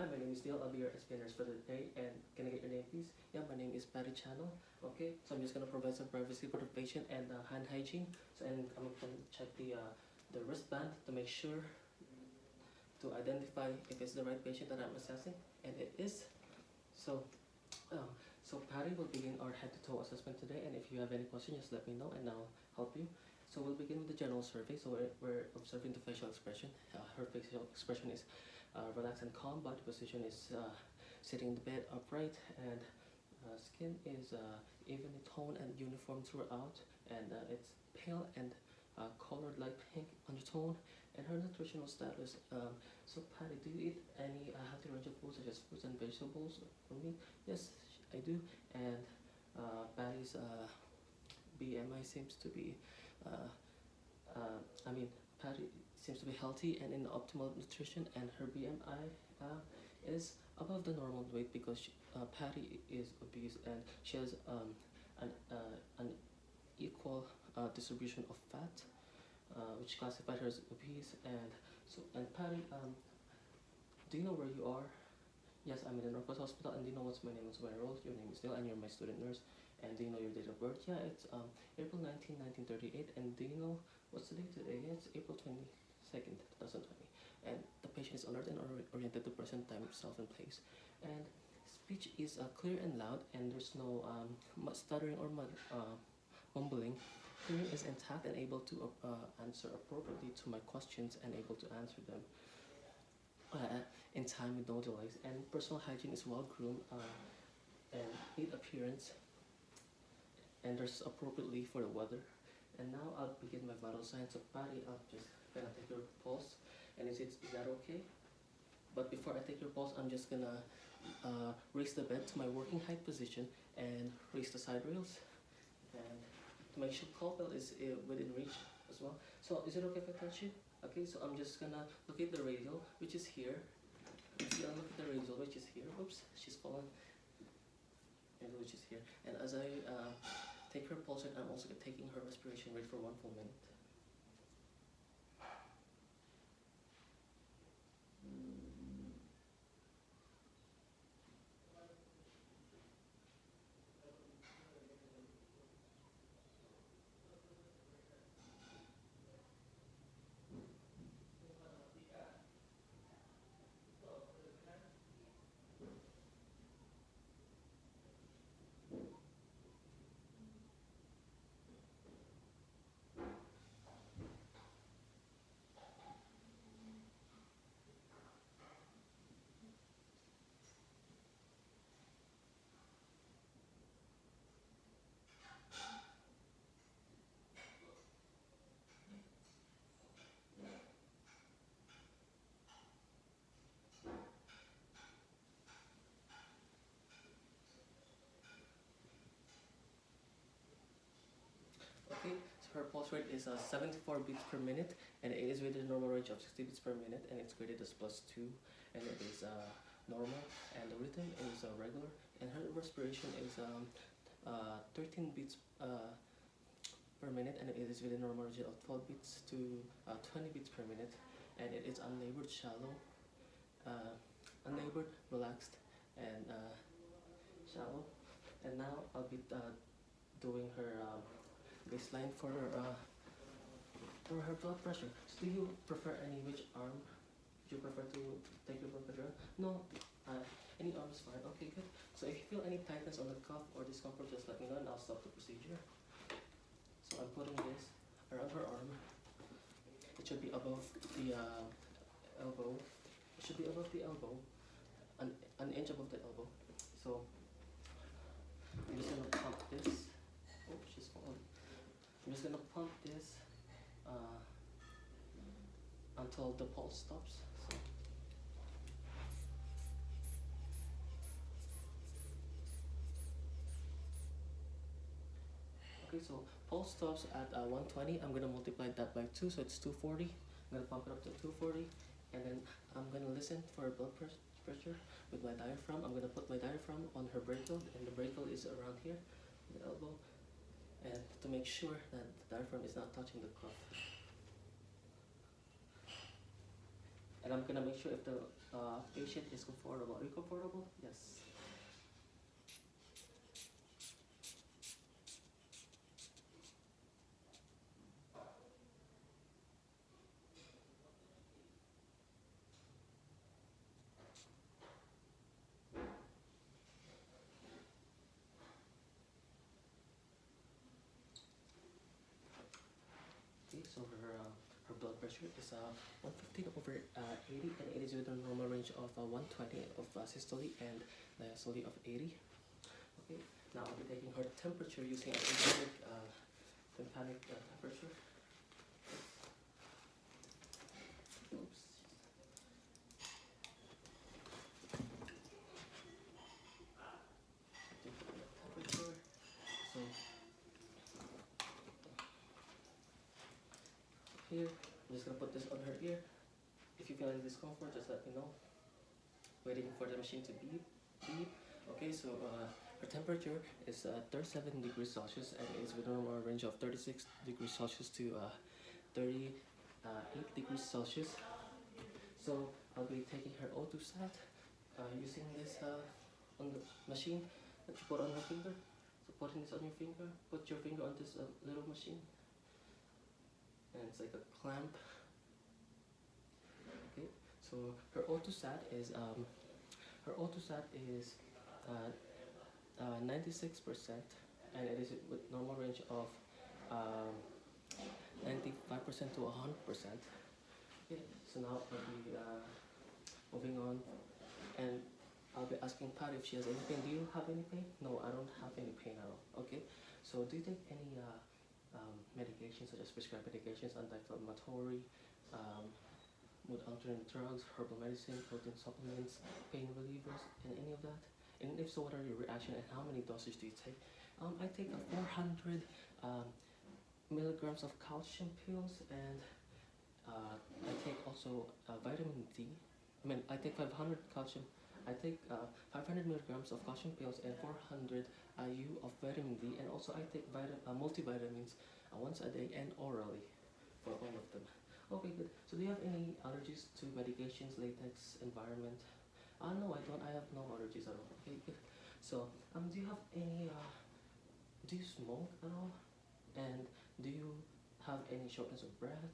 Hi, my name is Neil. I'll be your SPN nurse for the day. And can I get your name, please? Yeah, my name is Patty Channel. Okay, so I'm just gonna provide some privacy for the patient and hand hygiene. So, and I'm gonna check the wristband to make sure to identify if it's the right patient that I'm assessing, and it is. So, uh, so Patty will begin our head-to-toe assessment today. And if you have any questions, just let me know, and I'll help you. So we'll begin with the general survey. So we're observing the facial expression. Her facial expression is relaxed and calm. Body position is sitting in the bed upright, and skin is evenly toned and uniform throughout, and it's pale and colored light pink undertone. And her nutritional status. So Patty, do you eat any healthy range of foods such as fruits and vegetables or meat? Yes, I do. And Patty's BMI seems to be uh, I mean, Patty seems to be healthy and in optimal nutrition, and her BMI is above the normal weight because Patty is obese and she has an equal distribution of fat, which classified her as obese. And Patty, do you know where you are? Yes, I'm in the Northwest Hospital, and do you know what's my name? What's my role? Your name is Neil, and you're my student nurse. And do you know your date of birth? Yeah, it's April 19, 1938. And do you know what's the date today? Yeah, it's April 22nd, 2020. And the patient is alert and oriented to present time, self, and place. And speech is clear and loud, and there's no stuttering or mumbling. Hearing is intact and able to answer appropriately to my questions and able to answer them in time with no delays. And personal hygiene is well groomed and neat appearance and dressed appropriately for the weather. And now I'll begin my vital signs. of Patty, I'll just gonna take your pulse. And is that okay? But before I take your pulse, I'm just gonna raise the bed to my working height position and raise the side rails, and to make sure cowbell is within reach as well. So is it okay if I touch you? Okay, so I'm just gonna look at the radial, which is here. See, I'll look at the radial, which is here. Oops, she's fallen. And which is here. And as I take her pulse rate, I'm also taking her respiration rate for 1 full minute. Okay, so her pulse rate is 74 beats per minute, and it is within the normal range of 60 beats per minute, and it's graded as +2, and it is normal, and the rhythm is regular, and her respiration is 13 beats per minute, and it is within the normal range of 12 beats to 20 beats per minute, and it is unlabored, shallow, unlabored, relaxed, and shallow. And now I'll be doing her baseline for her blood pressure. So do you prefer which arm? Would you prefer to take your blood pressure? No, any arm is fine. Okay, good. So if you feel any tightness on the cuff or discomfort, just let me know and I'll stop the procedure. So I'm putting this around her arm. It should be above the elbow. It should be above the elbow, an inch above the elbow. So I'm just gonna pump this. Oh, she's falling. I'm just gonna pump this until the pulse stops. So. Okay, so pulse stops at 120. I'm gonna multiply that by 2, so it's 240. I'm gonna pump it up to 240, and then I'm gonna listen for blood pressure with my diaphragm. I'm gonna put my diaphragm on her brachial, and the brachial is around here, the elbow, and to make sure that the diaphragm is not touching the cuff. and I'm gonna make sure if the patient is comfortable. Are you comfortable? Yes. Okay, so her blood pressure is 115 over 80, and it is within the normal range of 120 of systole and diastole of 80. Okay, now I'll be taking her temperature using a tympanic temperature. Oops. Temperature. So here, I'm just gonna put this on her ear. If you feel any discomfort, just let me know. Waiting for the machine to beep. Okay, so her temperature is 37 degrees Celsius, and it's within a range of 36 degrees Celsius to 38 degrees Celsius. So I'll be taking her O2 sat using this on the machine that you put on her finger. So putting this on your finger, put your finger on this little machine, and it's like a clamp. Okay, so her O2 sat is 96%, and it is with normal range of 95% to 100%. Okay, so now I'll be moving on, and I'll be asking Pat if she has any pain. Do you have any pain? No, I don't have any pain at all. Okay, so do you take any medications, such as prescribed medications, anti-inflammatory, mood altering drugs, herbal medicine, protein supplements, pain relievers, and any of that? And if so, what are your reaction and how many doses do you take? I take 400 milligrams of calcium pills, and I take also vitamin D. I take 500 calcium. I take 500 milligrams of calcium pills and 400 IU of vitamin D, and also I take multivitamins once a day and orally for all of them. Okay, good. So do you have any allergies to medications, latex, environment? No, I don't. I have no allergies at all. Okay, good. So do you have any? Do you smoke at all? And do you have any shortness of breath?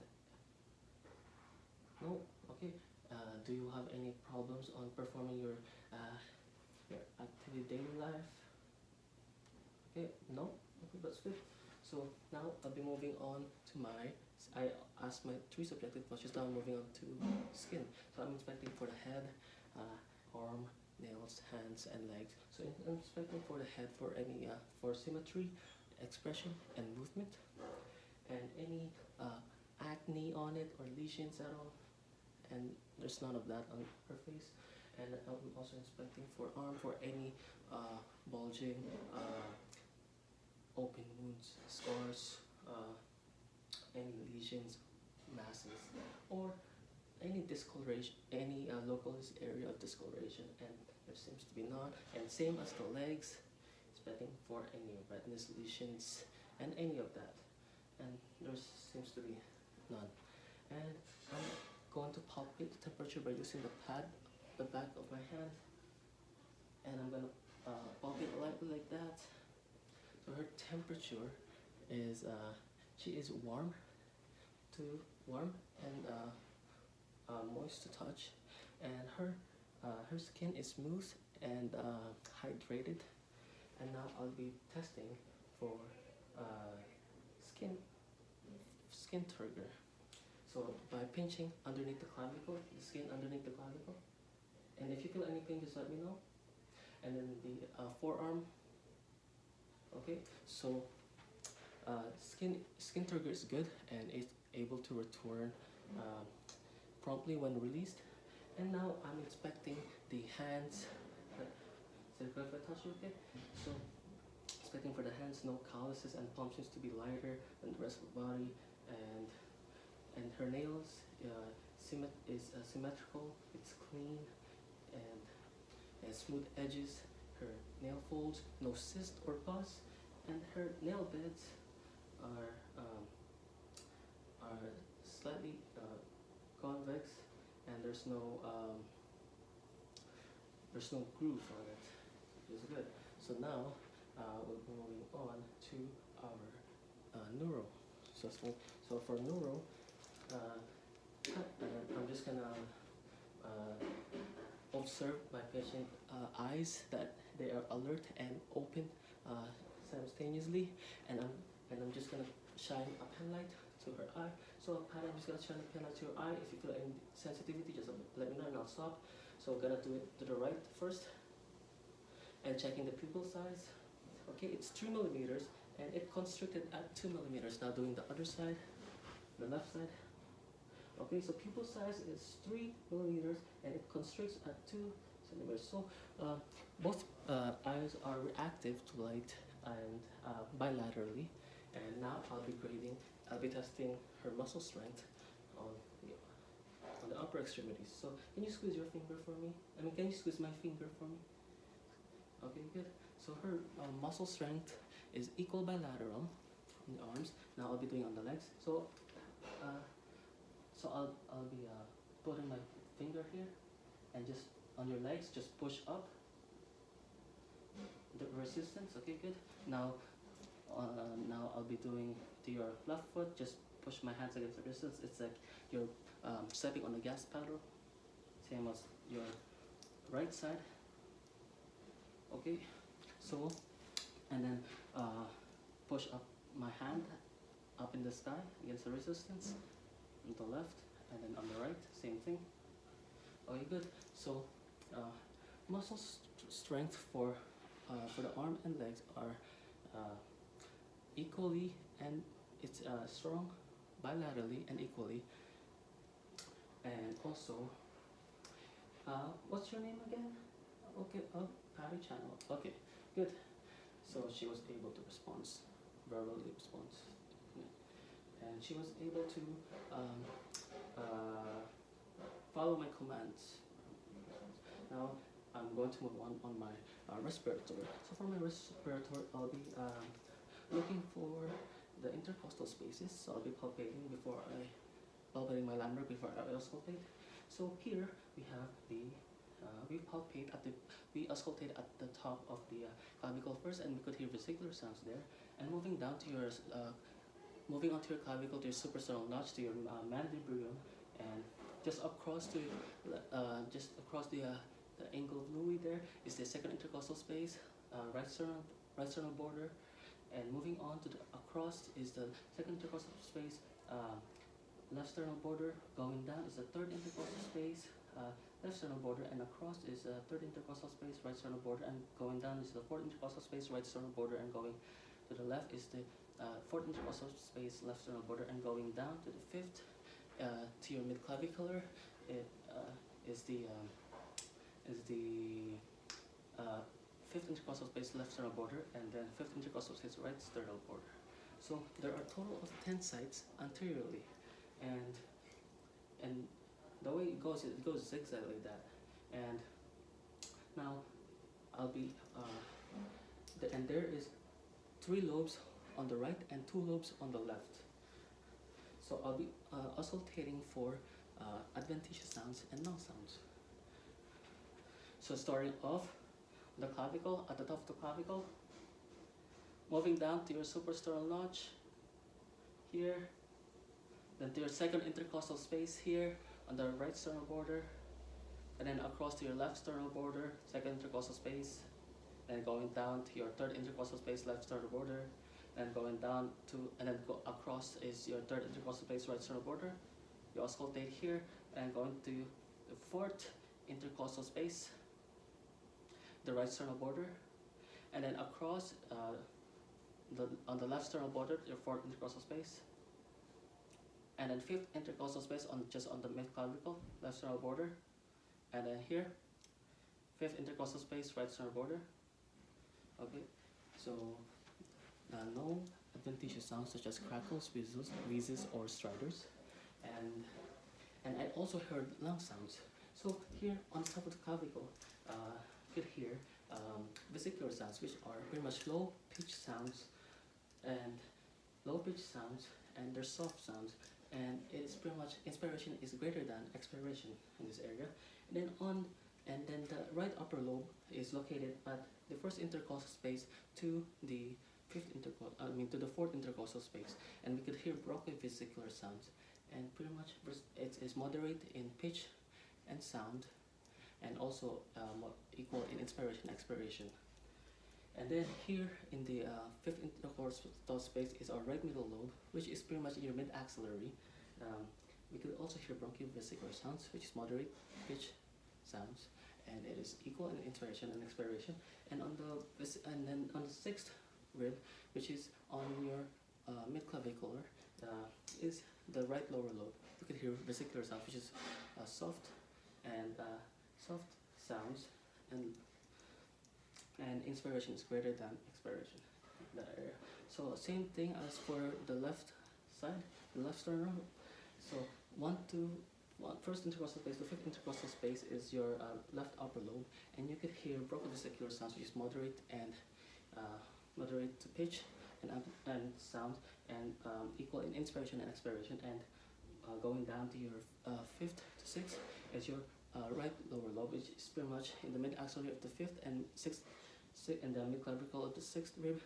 No. Okay. Do you have any problems on performing your activity daily life? Okay. No. Okay, that's good. So now I'll be moving on to I asked my 3 subjective questions. Now I'm moving on to skin. So I'm inspecting for the head, arm, nails, hands, and legs. So I'm inspecting for the head for any for symmetry, expression, and movement, and any acne on it or lesions at all. And there's none of that on her face. And I'm also inspecting for arm for any bulging, open wounds, scars, any lesions, masses, or any discoloration, any localized area of discoloration, and there seems to be none. And same as the legs, inspecting for any redness, lesions, and any of that, and there seems to be none. And I'm going to palpate the temperature by using the pad, the back of my hand, and I'm gonna palpate lightly like that. So her temperature is she is warm and moist to touch, and her skin is smooth and hydrated. And now I'll be testing for skin trigger. So by pinching underneath the clavicle, the skin underneath the clavicle, and if you feel any pain, just let me know. And then the forearm. Okay, so skin trigger is good, and it's able to return promptly when released. And now I'm inspecting the hands. Is it good if I touch you? Okay. So inspecting for the hands, no calluses, and palm seems to be lighter than the rest of the body, and her nails is symmetrical. It's clean and smooth edges. Her nail folds, no cyst or pus, and her nail beds are slightly convex, and there's no grooves on it, which is good. So now we'll be moving on to our neuro. So for neuro, I'm just gonna observe my patient eyes, that they are alert and open simultaneously, and I'm just gonna shine a pen light to her eye. So I'm just gonna shine a pen light to your eye. If you feel any sensitivity, just let me know and I'll stop. So we're gonna do it to the right first, and checking the pupil size. Okay, it's 3 millimeters, and it constricted at 2 millimeters. Now doing the other side, the left side. Okay, so pupil size is 3 millimeters, and it constricts at 2 centimeters. So both eyes are reactive to light and bilaterally. And now I'll be testing her muscle strength on the upper extremities. So can you squeeze your finger for me? Can you squeeze my finger for me? Okay, good. So her muscle strength is equal bilateral in the arms. Now I'll be doing on the legs. So I'll be putting my finger here, and just on your legs, just push up the resistance. Okay, good. Now I'll be doing to your left foot. Just push my hands against the resistance. It's like you're stepping on the gas pedal, same as your right side. Okay, so and then push up my hand up in the sky against the resistance on the left, and then on the right, same thing. Okay, good. So muscle strength for the arm and legs are equally, and it's strong bilaterally and equally. And also, what's your name again? Okay, Patty Channel. Okay, good. So she was able to respond, verbally respond, and she was able to follow my commands. Now I'm going to move on my respiratory. So for my respiratory, I'll be looking for the intercostal spaces. So I'll be palpating my landmark before I auscultate. So here we have we auscultate at the top of the clavicle first, and we could hear vesicular sounds there. And moving onto your clavicle, to your suprasternal notch, to your mandibular, and just across the angle of Louis there is the second intercostal space, right sternal border, and moving on to the across is the second intercostal space, left sternal border. Going down is the third intercostal space, left sternal border, and across is the third intercostal space, right sternal border, and going down is the fourth intercostal space, right sternal border, and going to the left is the fourth intercostal space, left sternal border, and going down to the fifth, to your midclavicular, is the fifth intercostal space, left sternal border, and then fifth intercostal space, right sternal border. So there are a total of 10 sites anteriorly, and the way it goes zigzag like that. And now I'll be and there is 3 lobes on the right and 2 lobes on the left. So I'll be auscultating for adventitious sounds and null sounds. So starting off the clavicle, at the top of the clavicle, moving down to your suprasternal notch here, then to your second intercostal space here on the right sternal border, and then across to your left sternal border, second intercostal space, then going down to your third intercostal space, left sternal border, and going down to, and then go across is your third intercostal space, right sternal border. You auscultate here, and going to the fourth intercostal space, the right sternal border, and then across on the left sternal border, your fourth intercostal space, and then fifth intercostal space just on the midclavicle, left sternal border, and then here, fifth intercostal space, right sternal border. Okay, so no adventitious sounds such as crackles, whistles, wheezes, or striders, and I also heard lung sounds. So here on top of the clavicle, you could hear vesicular sounds, which are pretty much low pitch sounds, and they're soft sounds, and it is pretty much inspiration is greater than expiration in this area. And then the right upper lobe is located at the first intercostal space to the to the fourth intercostal space, and we could hear bronchivesicular sounds, and pretty much it is moderate in pitch and sound, and also equal in inspiration and expiration. And then here in the fifth intercostal space is our right middle lobe, which is pretty much in your mid-axillary. We could also hear bronchivesicular sounds, which is moderate pitch sounds, and it is equal in inspiration and expiration. And then on the sixth rib, which is on your mid-clavicular, is the right lower lobe. You could hear vesicular sounds, which is soft sounds, and inspiration is greater than expiration in that area. So same thing as for the left side, the left sternum. So first intercostal space, the fifth intercostal space is your left upper lobe, and you could hear bronchivesicular sounds, which is moderate to pitch and sound, and equal in inspiration and expiration. And going down to your fifth to sixth is your right lower lobe, which is pretty much in the mid-axillary of the fifth and sixth, and the mid-clavicle of the sixth rib.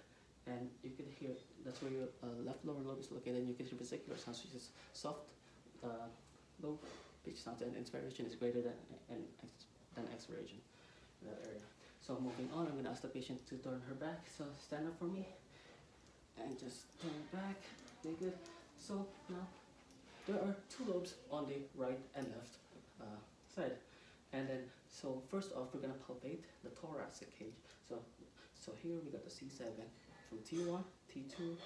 And you could hear, that's where your left lower lobe is located, and you can hear vesicular sounds, which is soft, low pitch sounds, and inspiration is greater than expiration in that area. So moving on, I'm going to ask the patient to turn her back. So stand up for me and just turn back. Okay, good. So now there are two lobes on the right and left side. And then, so first off, we're going to palpate the thoracic cage. So here we got the C7 from T1, T2,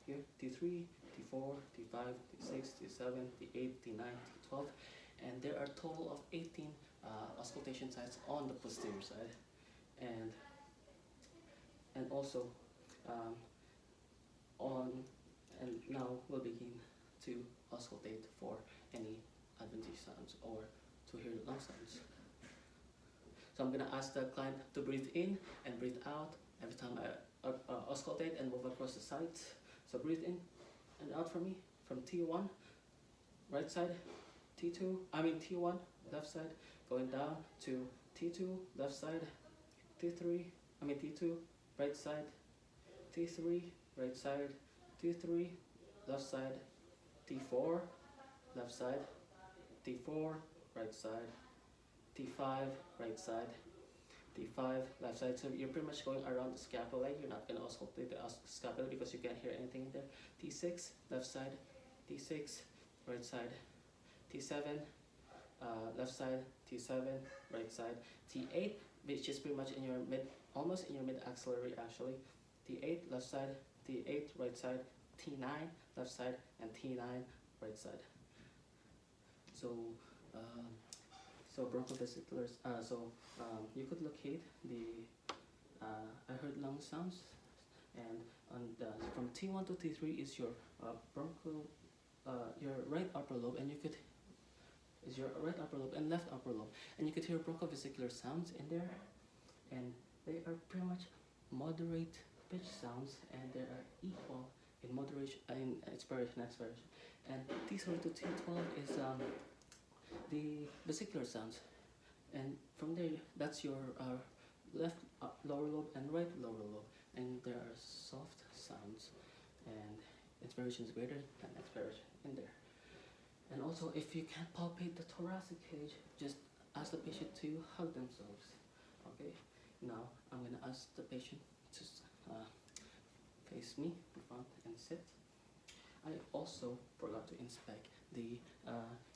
here T3, T4, T5, T6, T7, T8, T9, T12, and there are a total of 18 auscultation sites on the posterior side, and also and now we'll begin to auscultate for any adventitious sounds or to hear lung sounds. So I'm gonna ask the client to breathe in and breathe out every time I auscultate and move across the sides. So breathe in and out for me from T1, right side, T1, left side, going down to T2, left side, T2, right side, T3, right side, T3, left side, T4, left side, T4, right side, T5, right side, T5, left side. So you're pretty much going around the scapula. You're not going to auscultate the scapula because you can't hear anything in there. T6, left side, T6, right side, T7, left side, T7, right side, T8, which is pretty much in your almost in your mid-axillary actually. T8, left side, T8, right side, T9, left side, and T9, right side. So bronchivesiculars. You could locate the I heard lung sounds, and from T1 to T3 is your your right upper lobe, and your right upper lobe and left upper lobe, and you could hear bronchivesicular sounds in there, and they are pretty much moderate pitch sounds, and they are equal in moderation in expiration and expiration. And T0 to T12 is the vesicular sounds, and from there that's your left lower lobe and right lower lobe, and there are soft sounds, and inspiration is greater than expiration in there. And also, if you can't palpate the thoracic cage, just ask the patient to hug themselves. Okay, now I'm gonna ask the patient to face me in front and sit. I also forgot to inspect the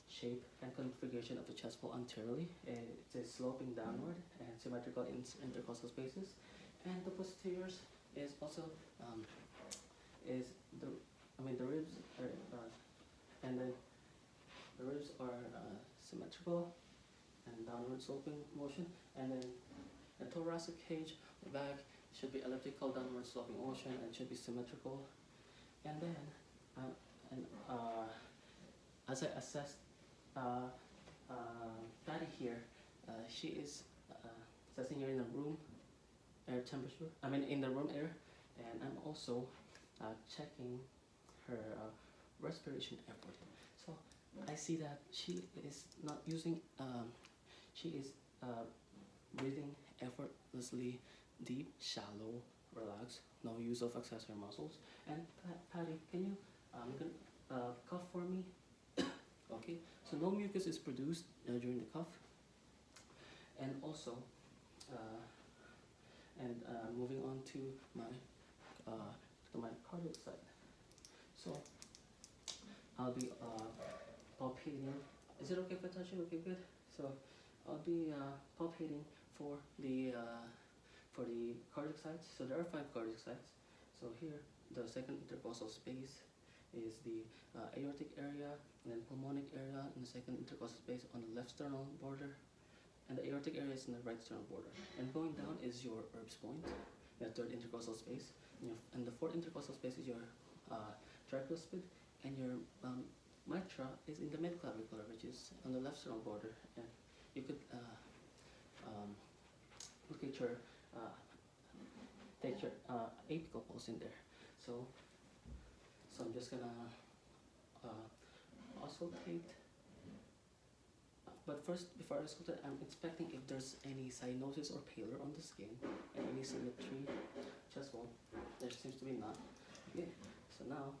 shape and configuration of the chest wall anteriorly. It is sloping downward and symmetrical in intercostal spaces, and the posteriors is also the ribs are the ribs are symmetrical and downward sloping motion, and then the thoracic cage, the back should be elliptical downward sloping motion and should be symmetrical. And then as I assessed Patty here, she is assessing her in the room air temperature. In the room air, and I'm also checking her respiration effort. So I see that she is not using, she is breathing effortlessly, deep, shallow, relaxed, no use of accessory muscles. And Patty, can you cough for me? Okay, so no mucus is produced during the cough. And also, moving on to my cardiac side. So I'll be palpating. Is it okay if I touch it? Okay, good. So I'll be palpating for the cardiac sites. So there are 5 cardiac sites. So here, the second intercostal space is the aortic area, and then pulmonic area, and the second intercostal space on the left sternal border, and the aortic area is in the right sternal border. And going down is your Erb's point, the third intercostal space, and the fourth intercostal space is your tricuspid, and your mitra is in the midclavicular, which is on the left sternal border. And you could look at your take your apical pulse in there. So I'm just gonna auscultate. But first, before I auscultate, I'm inspecting if there's any cyanosis or pallor on the skin and any symmetry. Chest wall, there seems to be none. Okay, so now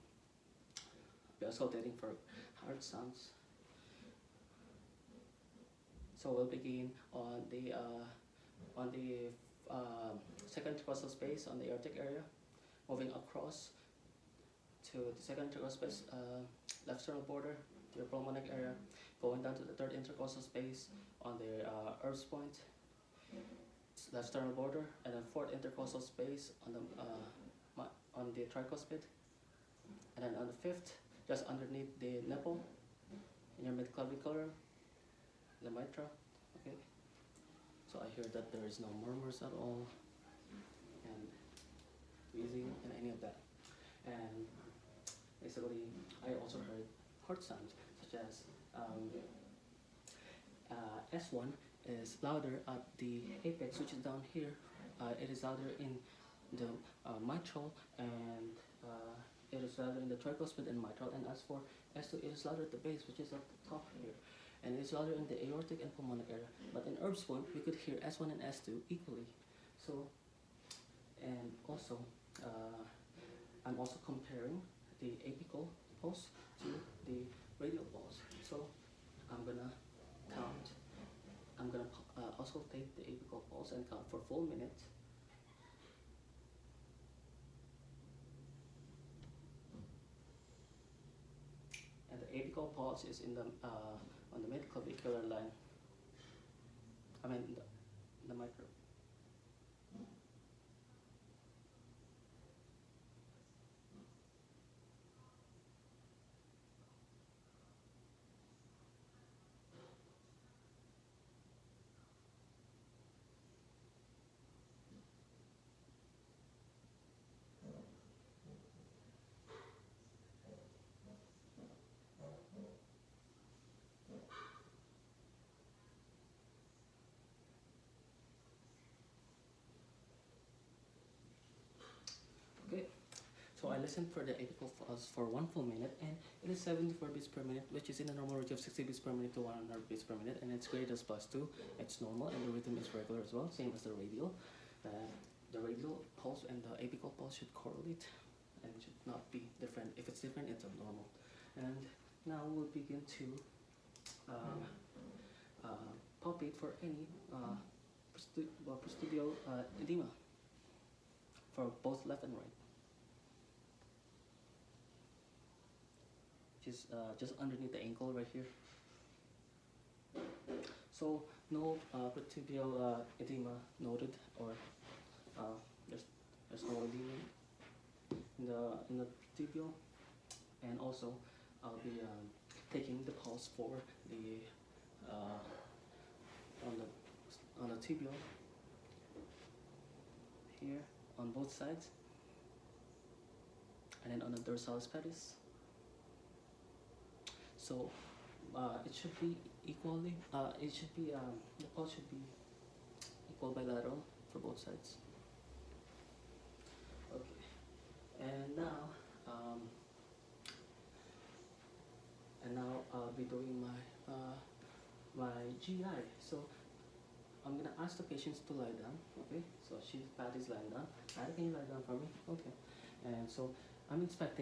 I'll be auscultating for heart sounds. So we'll begin on the second intercostal space on the aortic area, moving across to the second intercostal space, left sternal border, to your pulmonic area, going down to the third intercostal space on the Erb's point, left sternal border, and then fourth intercostal space on the tricuspid, and then on the fifth, just underneath the nipple, in your midclavicular, the mitra. Okay. So I hear that there is no murmurs at all, and wheezing, and any of that. And basically, I also heard heart sounds, such as S1 is louder at the apex, which is down here. It is louder in the mitral, and it is louder in the tricuspid and mitral. And as for S2, it is louder at the base, which is at the top here. And it's louder in the aortic and pulmonic area. But in Erb's point, we could hear S1 and S2 equally. So, and also, I'm also comparing the apical pulse to the radial pulse. So, I'm gonna auscultate the apical pulse and count for full minutes. And the apical pulse is in the on the midclavicular line. I mean the micro. Okay, so I listened for the apical pulse for 1 full minute, and it is 74 beats per minute, which is in a normal range of 60 beats per minute to 100 beats per minute, and its grade is +2. It's normal, and the rhythm is regular as well, same as the radial. The radial pulse and the apical pulse should correlate, and should not be different. If it's different, it's abnormal. And now we'll begin to palpate for any prostodural edema for both left and right, which is just underneath the ankle right here. So no prostodural edema noted, or there's no edema in the tibial. And also I'll be taking the pulse for the on the tibial here on both sides, and then on the dorsalis pedis. So it should be equally. The pulse should be equal bilateral for both sides. Okay, and now be doing my GI. So I'm gonna ask the patients to lie down. Okay, so Patty's lying down. Patty, can you lie down for me? Okay, and so I'm inspecting